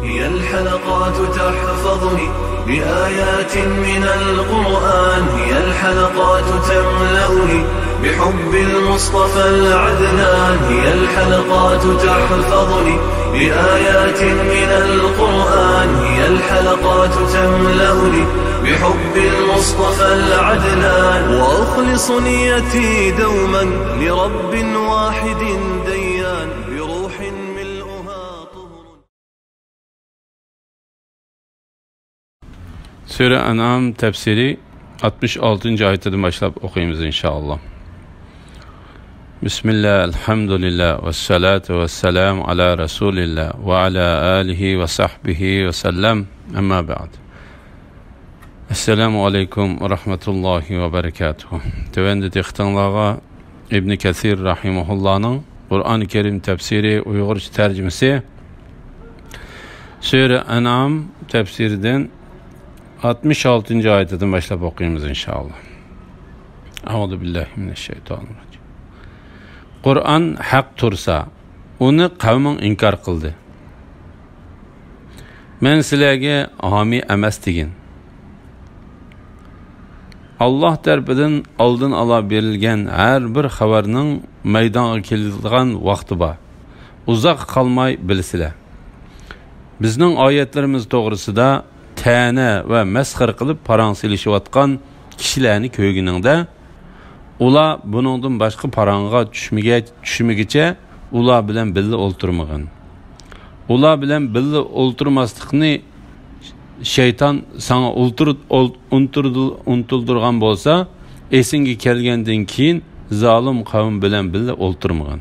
هي الحلقات تحفظني بآيات من القرآن، هي الحلقات تملأني بحب المصطفى العدنان، هي الحلقات تحفظني بآيات من القرآن، هي الحلقات تملأني بحب المصطفى العدنان، وأخلص نيتي دوما لرب واحد ديان بروح ملؤها طهر. Sure En'am tefsiri 66. ayetinden başlayıp okuyayım inşallah. Bismillah, elhamdülillah, ve salatu ve selamu ala Resulillah ve ala alihi ve sahbihi ve sellem, emma ba'd. Esselamu aleyküm ve rahmetullahi ve berekatuhu. Tövendit ikhtanlağa İbn Kathir rahimahullah'ın Kur'an-ı Kerim tefsiri Uygurca tercümesi Sure En'am tefsirden 66. ayetinden başlayıp okuyayım inşallah. Euzubillahimineşşeytanirracim. Kur'an haq tursa, onu kavmin inkar kıldı. Men sizlarga hami emas degin. Allah tarafından oldin ala berilgan her bir xabarning maydonga keladigan vaqti bor. Uzoq qolmay bilsizlar. Bizning oyatlarimiz to'g'risida ta'na va masxir qilib parang silishayotgan kishilarni ko'rganingda, ular buningdan boshqa parangga tushmagicha ular bilan birga o'ltirmagan. Ular bilan birga o'ltirmaslikni şeytan sana unuturduğun bolsa, esinge kelgenden keyin zalim kavim bilan birga o'ltirmagan.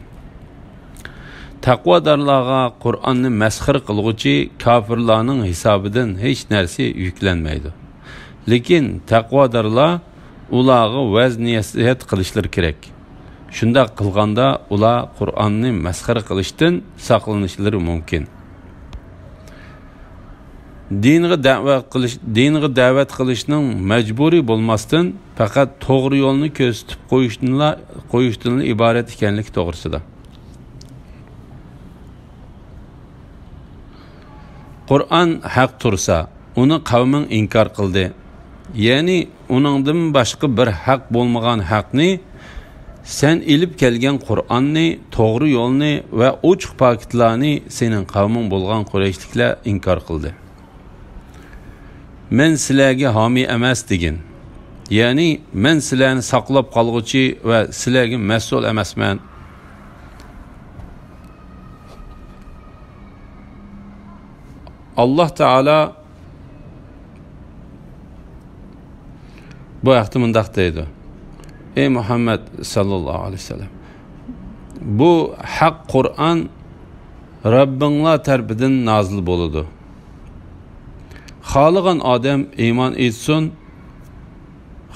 Taqvodarlarga Qur'onni masxir qilguvchi kofirlarning hisobidan hech narsa yuklanmaydi. Lekin taqvodarlar ularga vaz nasihat qilishlari kerak. Shunda qilganda ular Qur'onni masxir qilishdan saqlanishlari mumkin. Dinga da'vat qilishning majburiy bo'lmasdan faqat to'g'ri yo'lni ko'rsatib qo'yishdan iborat ekanligi to'g'risida. Qur'on haq tursa, uni qavming inkor qildi. Ya'ni uningdan boshqa bir haq bo'lmagan haqni, sen ilib kelgan Qur'onni, to'g'ri yo'lni va ochiq paketlarni sening qavming bo'lgan Qurayshliklar inkor qildi. Men sizlarga homiy emas degin. Ya'ni men sizlarni saqlab qolguvchi va sizlarga mas'ul emasman. Allah Teala bu ayette mundaq deydi. Ey Muhammed sallallahu aleyhi ve sellem, bu haq Qur'an Rabbinglar tarafidan nazil bo'ladi. Xaligan odam iymon etsin,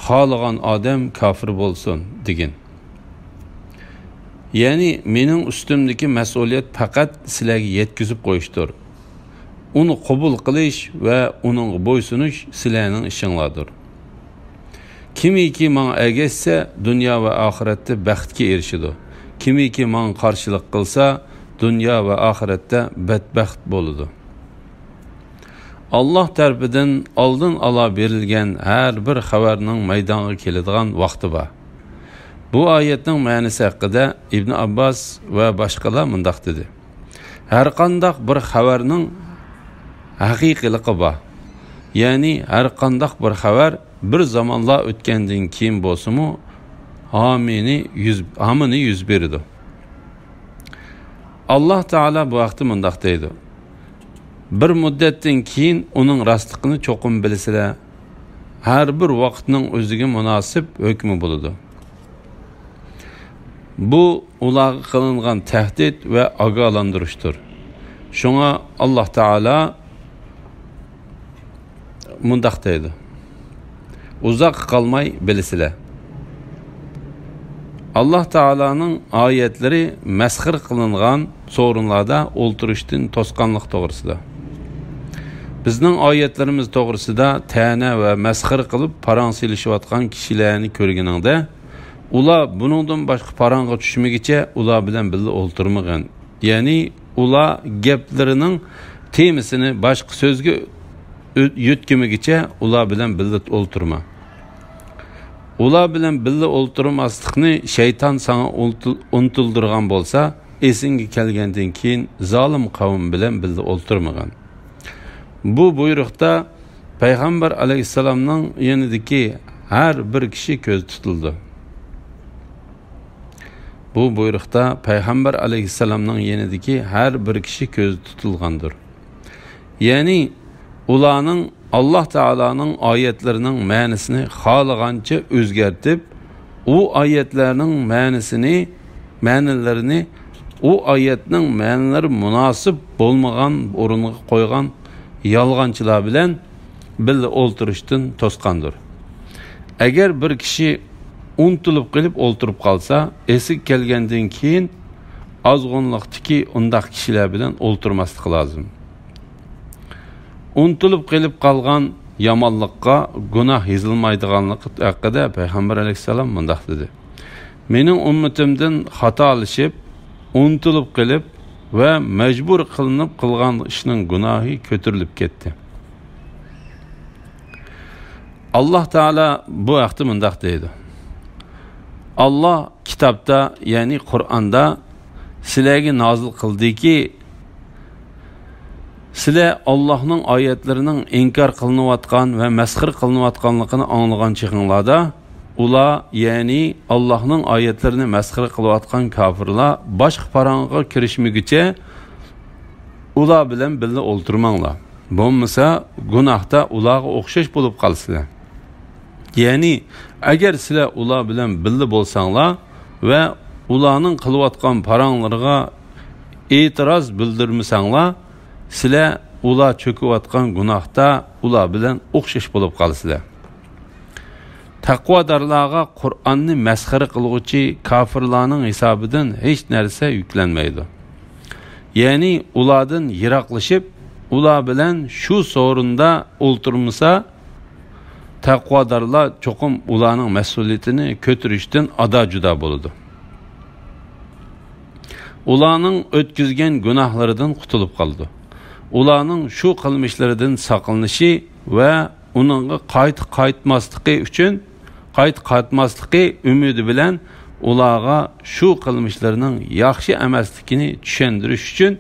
xaligan odam kafir bo'lsin degin. Ya'ni mening ustimdagi mas'uliyat faqat sizlarga yetkazib qo'yishdir. Uni qabul qilish va uning bo'ysunish sizlarning ishinglardir. Kimiki menga ergashsa, dunyo va oxiratda baxtga erishadi. Kimiki menga qarshilik qilsa, dunyo va oxiratda badbaxt bo'ladi. Allah tarafidan oldin ala berilgan har bir xabarning maydonga keladigan vaqti bor. Bu oyatning ma'nosi haqida Ibn Abbas va boshqalar mundaq dedi. Har qanday bir xabarning haqiqiyligi bor. Ya'ni har qanday bir xabar bir zamonlar o'tgandan keyin bo'lsa-mu, hamini yuz beradi. Allah Taala bu vaqtda mundaq deydi. Bir muddatdan keyin uning rostligini cho'qim bilsizlar, har bir vaqtning o'ziga munosib hukmi bo'ladi. Bu ularga qilingan tahdid va ogohlantirishdir. Shunga Allah Taala mundaq deydi. Uzoq qolmay bilsizlar. Allah Taala'nın ayetleri masxir qilingan sorunlarda o'ltirishdan to'sqanlik to'g'risida. Bizning oyatlarimiz to'g'risida ta'na va masxir qilib parang silishayotgan kishilarni ko'rganingda, ular buningdan boshqa parangga tushmagicha ular bilan birga o'ltirmagan. Ya'ni ular gaplarining temisini başqa so'zga yetkimigicha ular bilan birga o'ltirma. Ular bilan birga o'ltirmaslikni shayton sana unutildirgan bo'lsa, esinga kelgandan keyin zolim qavm bilan birga o'ltirmagan. Bu buyruqda Payg'ambar alayhissalomning yanidagi har bir kishi ko'z tutildi. Bu buyruqda Payg'ambar alayhissalomning yanidagi har bir kishi ko'z tutilgandir. Ya'ni ularning Alloh taolaning oyatlarining ma'nosini xohlagancha o'zgartib, u oyatlarning ma'nilarini u oyatning ma'nilari munosib bo'lmagan o'ringa qo'ygan yolg'onchilar bilan birga o'ltirishdan to'sqandir. Agar bir kishi unutilib qilib o'ltirib qolsa, esig kelgandan keyin ozg'unliqdagi undaq kishilar bilan o'ltirmaslik lozim. Unutilib qilib qolgan yomonlikqa gunoh yozilmaydiganligi haqida Payg'ambar alayhissalom mundaq dedi: "Mening ummatimdan xatolashib, unutilib qilib va majbur qilinib qilgan ishning gunohi ko'tarilib ketdi." Alloh taolo bu vaqtda mundaq deydi: Allah kitapta, ya'ni Qur'onda sizlarga nozil qildiki, sizlar Allohning oyatlarining inkor qilinayotgan va masxir qilinayotganligini anglagan chig'inglarda, ular, ya'ni Allohning oyatlarini masxir qilayotgan kofirlar boshqa parangga kirishmigicha ular bilan birga o'ltirmanglar. Bo'lmasa gunohda ularga o'xshash bo'lib qolsizlar. Ya'ni agar sizlar ular bilan birga bo'lsanglar va ularning qilayotgan paranglarga e'tiroz bildirmasanglar, sizlar ular cho'kayotgan gunohda ular bilan o'xshash bo'lib qolsizlar. Taqvodorlarga Qur'onni masxara qiluvchi kofirlarning hisobidan hech narsa yuklanmaydi. Ya'ni ulardan yiroqlashib, ular bilan shu so'rinda o'ltirmasa, taqvodorlar cho'qim ularning mas'uliyatini ko'tarishdan ado-judo bo'ladi. Ularning o'tkazgan gunohlaridan qutulib qoldi. Ularning shu qilmishlaridan saqlanishi va uningga qaytmasligi umidi bilan ularga shu qilmishlarining yaxshi emasligini tushundirish uchun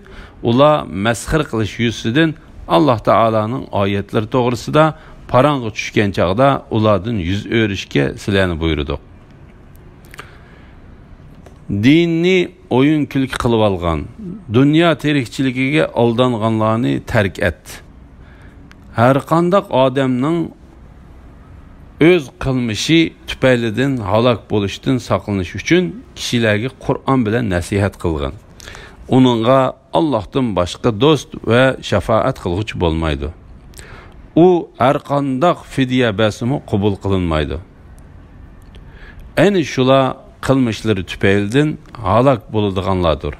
ular masxir qilish yuzidan Alloh taolaning oyatlari to'g'risida parang'i tushgan chaqda ulardan yuz o'rishga sizlarni buyurdi. Dinni o'yin kulki qilib olgan, dunyo tirikchiligiga aldanganlarni tark et. Har qanday odamning o'z qilmishi tufaylidan halok bo'lishdan saqlanish uchun kishilarga Qur'on bilan nasihat qilgan. Uningga Allohdan boshqa do'st va shafaat qilguvchi bo'lmaydi. U har qanday fidya basimi qabul qilinmaydi. Ayni shular qilmishlari tufaylidan halok bo'ladiganlardir.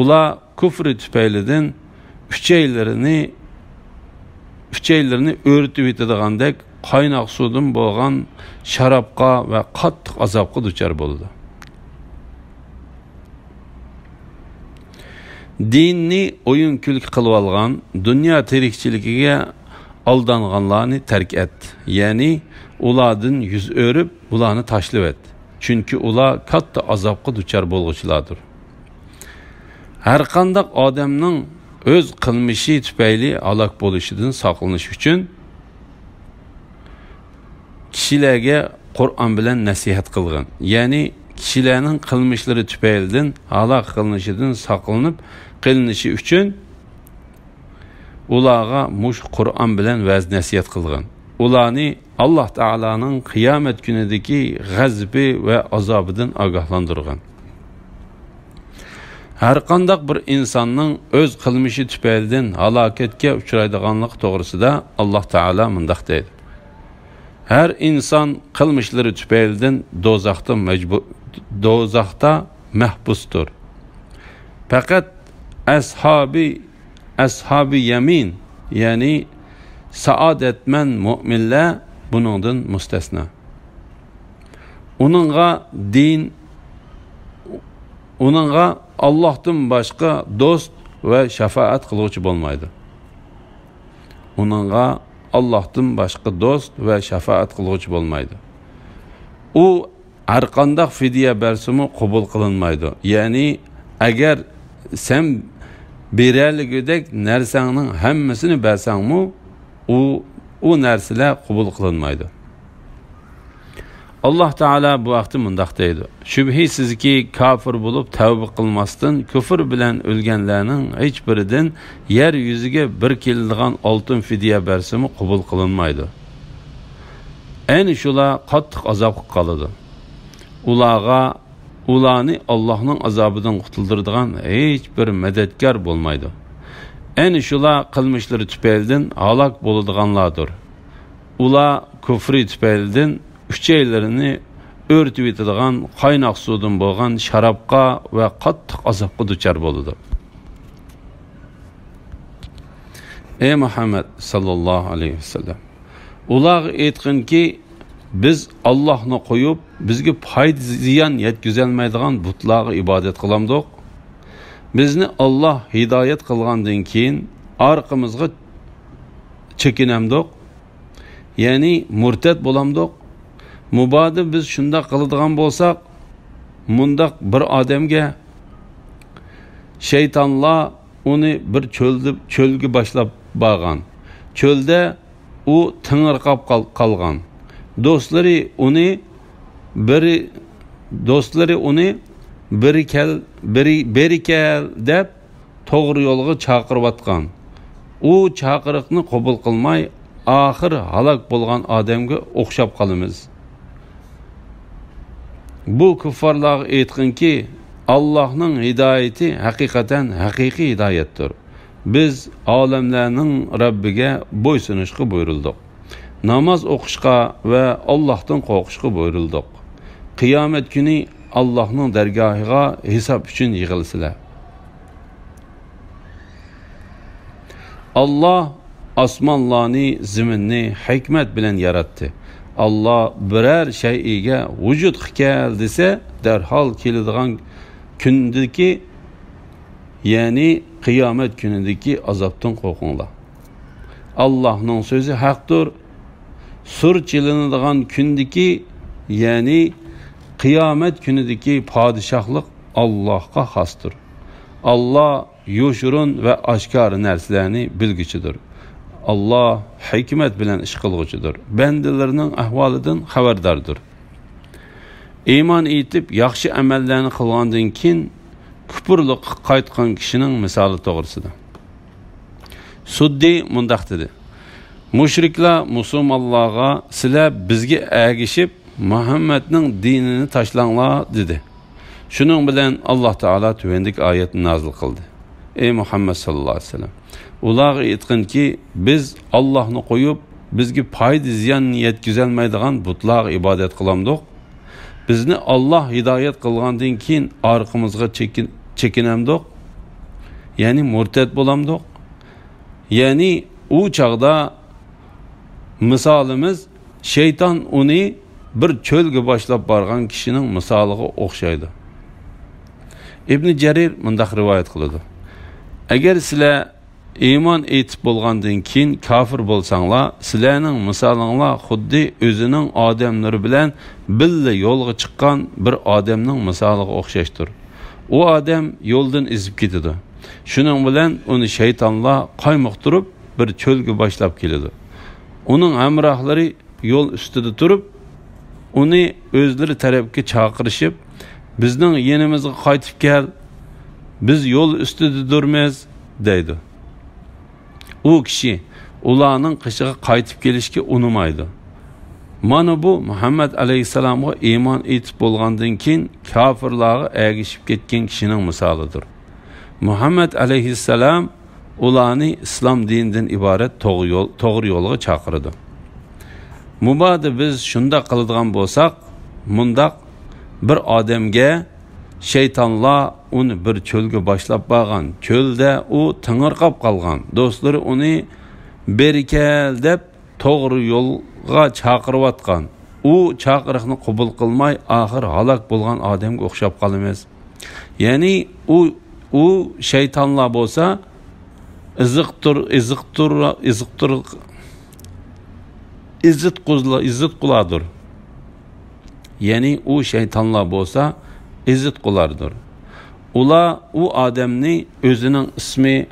Ular kufri tufaylidan uchaylarini o'rtib yetadigandek qaynoq suvdan bo'lgan sharobga va qattiq azobga duchor bo'ldi. Dinni o'yin kulki qilib olgan, dunyo tirikchiligiga aldanganlarni tark et. Ya'ni ulardan yuz o'rib, ularni tashlab et. Chunki ular katta azobga duchor bo'lg'uchilardir. Har qanday odamning o'z qilmishi tufayli halok bo'lishidan saqlanish uchun kishilarga Qur'on bilan nasihat qilgan. Ya'ni kishilarning qilmishlari tufaylidan halok qilinishidan saqlanib qilinishi uchun ularga mush Qur'on bilan va'z nasihat qilgan. Ularni Alloh taolaning qiyomat kunidagi g'azabi va azobidan ogohlantirgan. Har qanday bir insonning o'z qilmishi tufaylidan halokatga uchraydiganligi to'g'risida Alloh taolo mundaq deydi: Her inson qilmishlari tufaylidan do'zaxda mahbusdir. Faqat ashabi yamin, ya'ni saodatman mu'minlar buningdan mustasno. Uningga Allohdan boshqa do'st va shafaat qiluvchi bo'lmaydi. onunğa Allah'tan başqa dost və şəfaət qılğıcı bolmaydı. O hər qandaq fidyə bərsimi qəbul qılınmaydı. Yəni əgər sən berəligidək nərsənin həmməsini bərsənmi, o nərsələr qəbul qılınmaydı. Allah Teala bu vaxtı mındaq deydi. Şübhisiz ki kafir bulup tövbe qılmasdan küfür bilen ölgenlerinin hiç birinden yer yüzüge bir kildiğen altın fidye bersimi kabul kılınmaydı. En şula qattiq azap qalıdı. Ulanı Allah'ın azabından kutuldurduğun hiç bir medetkar bolmaydı. En şula kılmışları tüpeldin halak boluduğanlardır. Ula küfri tüpeldin üçeylerini örtüp etadigan qaynaq sudan bolgan şarapqa ve qattiq azapqa duchar boladi. Ey Muhammed sallallahu aleyhi ve sellem, ular aytqanki biz Allah'ni qo'yib bizga foyda ziyon yetkazolmaydigan butlarga ibodat qilamdik. Bizni Allah hidoyat qilgandan keyin orqamizga chekinamdik. Ya'ni murtad bo'lamdik. Mubadi biz shunda qiladigan bo'lsak, mundaq bir odamga shaytonlar uni bir cho'lga boshlab borgan. Cho'lda u tingirqab qolgan. Dostları uni beri kel deb to'g'ri yo'lga chaqirib atgan. U chaqiriqni qabul qilmay, oxir halok bo'lgan odamga o'xshab qolamiz. Bu kuffarlar aytqanki, Allah'ın hidayeti hakikaten haqiqiy hidayettir. Biz alemlerinin Rabbiga bo'ysunishga buyurildik. Namaz o'qishga ve Allah'tan qo'rqishga buyurildik. Qiyomat kuni Allah'ın dergahıga hesap için yig'ilsizlar. Allah osmonlarni, zaminni hikmet bilen yarattı. Allah birer şeyiga vücut kel dese derhal keladigan kundaki, yani kıyamet günündeki azaptan qo'rqinglar. Allah'ın sözü haktır. Sur çilinadigan kundaki, yani kıyamet günündeki padişahlık Allah'a xastır. Allah yoşurun ve aşkar nerslerini bilgiçidir. Allah hikmet bilen iş qılğıcıdır. Bendelerinin ahvalıdan xabardardır. İman etip yaxşı əməllərini qılğandan keyin küpürlük qaytqan kişinin misali toğrısıdır. Suddi mundaq dedi. Müşrikler musulmonlarga sizlar bizga ergishib Muhammedning dinini taşlanlar dedi. Şunun bilen Allah Teala tüvendik ayetini nazil kıldı. Ey Muhammed sallallahu aleyhi ve sellem, ular aytqanki biz Allah'ni qo'yib bizga foyda ziyon yetkazolmaydigan butlarga ibodat qilamdik. Bizni Allah hidoyat qilgandan keyin orqamizga chekinamdik. Ya'ni murtad bo'lamdik. Ya'ni u chaqda misolimiz şeytan uni bir cho'lga boshlab borgan kishining misoliga o'xshaydi. İbn Jarir mundaq rivoyat qiladi. Agar sizlar iman etib bo'lgandan keyin kafir bo'lsanglar, sizlarning misolinglar xuddi o'zining odamlari bilan birga yo'lga chiqqan bir odamning misoliga o'xshashdir. U odam yo'ldan ezib ketadi. Shuning bilan uni shaytonlar qaymoqtirib bir cho'lga boshlab keladi. Uning hamrohlari yo'l ustida turib, uni o'zlari tarafga chaqirishib, bizning yenimizga qaytib kel, biz yo'l ustida durmiz deydi. U kishi ularning qishiga qaytib kelishga unumaydi. Mana bu Muhammed aleyhisselamga iman etib bo'lgandan keyin kafirlarga ergishib ketgan kishining misolidir. Muhammed aleyhisselam ularni islom dinidan iborat to'g'ri yo'lga chaqirdi. Mubadi biz shunda qiladigan bo'lsak, mundaq bir odamga şeytanlar uni bir cho'lga boshlab borgan. Cho'lda u tingirqab qolgan. Do'stlari uni berikel deb to'g'ri yo'lga chaqirib atgan. U chaqiriqni qabul qilmay, oxir halok bo'lgan odamga o'xshab qolamiz. Ya'ni u şeytanlar bo'lsa, izzet quladır. Yani o şeytanlar bolsa izzet qulardır. Ular u odamni o'zining ismi,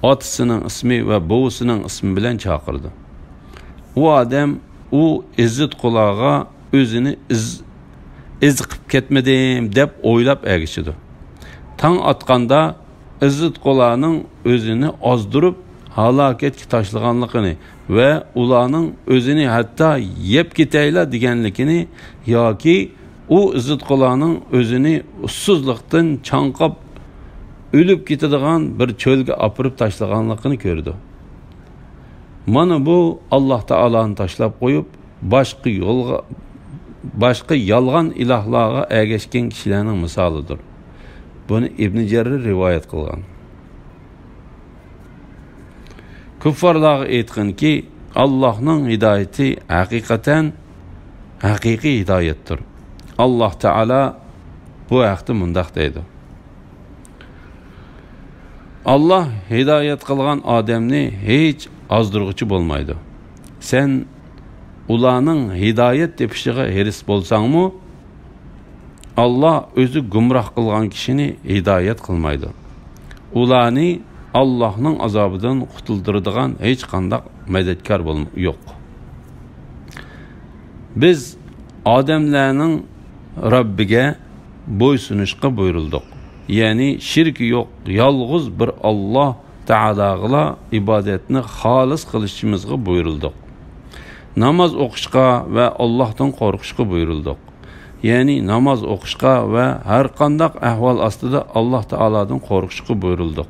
otasining ismi va buvisining ismi bilan chaqirdi. U odam u izzet qularga o'zini iz qilib ketmadim deb o'ylab ergishidi. Tang atqanda izzet qularning o'zini ozdirib halokatga tashlaganligini va ularning o'zini hatto yeb ketaylar deganligini yoki u izzet qularning o'zini ussizlikdan chanqab o'lib ketadigan bir cho'lga opirib tashlaganligini ko'rdi. Mana bu Alloh taoloni tashlab qo'yib boshqa yolg'on ilohlarga ergashgan kishilarning misolidir. Buni Ibn Jarir rivoyat qilgan. Kuffarlarga aytganki, Allohning hidoyati haqiqatan haqiqiy hidoyatdir. Alloh taolo bu haqda mundaq deydi. Allah hidoyat qilgan odamni hech ozdirg'uchi bo'lmaydi. Sen ularning hidoyat tepishiga heris bo'lsangmi, Allah o'zi gumroh qilgan kishini hidoyat qilmaydi. Ularni Allohning azobidan qutuldiradigan hech qanday madadkor yo'q. Biz odamlarning Robbiga bo'ysunishga buyurildik. Yani şirk yok, yalğız bir Allah Teala'ga ibadetini halis kılışımızga buyurulduk. Namaz okuşka ve Allah'tan korkuşka buyurulduk. Yani namaz okuşka ve her kandak ahval astıda Allah Teala'dan korkuşka buyurulduk.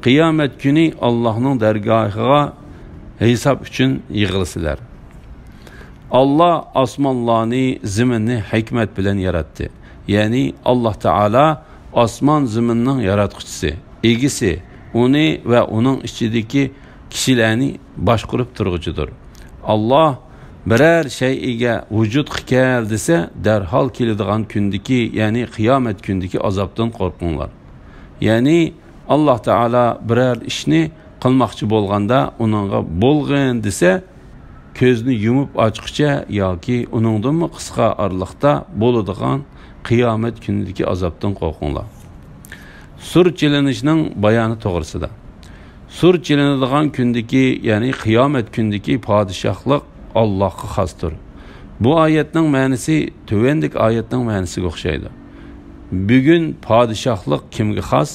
Kıyamet günü Allah'ın dergahına hesap için yığılısılar. Allah asmanlarını, ziminni hikmet bilen yarattı. Yani Allah Teala osmon zaminning yaratquchisi, egisi, uni va uning ichidagi kishilarni boshqarib turguchidir. Alloh biror shayga vujud qilar desa, darhol keladigan kundagi, ya'ni qiyomat kundagi azobdan qo'rqinglar. Ya'ni Alloh taolo biror ishni qilmoqchi bo'lganda, uningga bo'lg'in desa, ko'zni yumib ochqicha yoki uningdan qisqa oraliqda bo'ladigan qiyomat kunidagi azobdan qo'rqinglar. Sur chilinishning bayoni to'g'risida. Sur chilinadigan kundagi, ya'ni qiyomat kundagi podshohlik Allohga xosdir. Bu oyatning ma'nosi tuvandek oyatning ma'nosiga o'xshaydi. Bugun podshohlik kimga xos?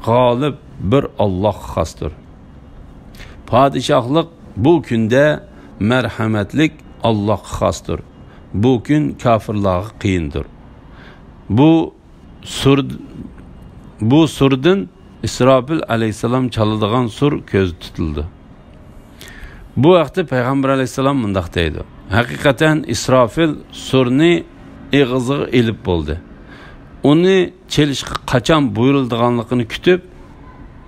G'olib bir Allohga xosdir. Podshohlik bu kunda marhamatlik Allohga xosdir. Bu kun kofirlarga qiyindir. Bu surdan İsrafil aleyhisselam çaladigan sur ko'z tutildi. Bu vaqtda Payg'ambar aleyhisselam mundaq deydi. Haqiqatan İsrafil surni eg'iziga elib bo'ldi. Uni chelishga qachon buyurilganligini kutib,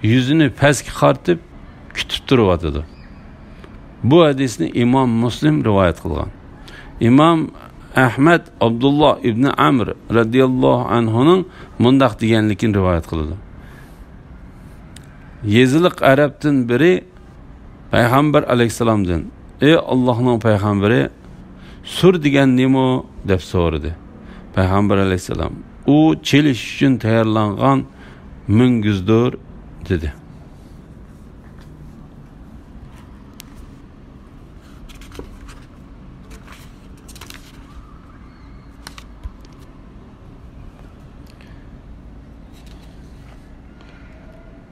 yuzini pastga qartib kutib turibdi. Bu hadisni İmam Muslim rivoyat qilgan. İmam Ahmed Abdullah ibn Amr radiyallohu anhuning mundaq deganligini rivoyat qildi. Yeziliq Arabdan biri Payg'ambar alayhisalomdan: "Ey Allohning payg'ambari, sur degan nima?" deb so'radi. Payg'ambar alayhisalom: "U chelish uchun tayyorlangan munguzdir" dedi.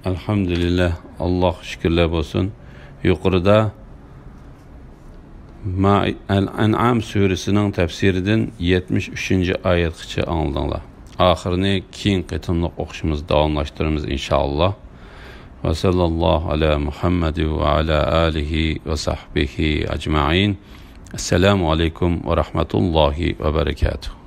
Elhamdülillah, Allah şükürler olsun. Yukarıda Al-An'am suresinin tefsirinden 73. ayetçe anladınlar. Ahirini keyin qitimliq o'qishimiz davomlashtiramiz inşallah. Ve sallallahu ala Muhammed ve ala alihi ve sahbihi ecmaîn. Esselamu aleyküm ve rahmetullahi ve berekatuhu.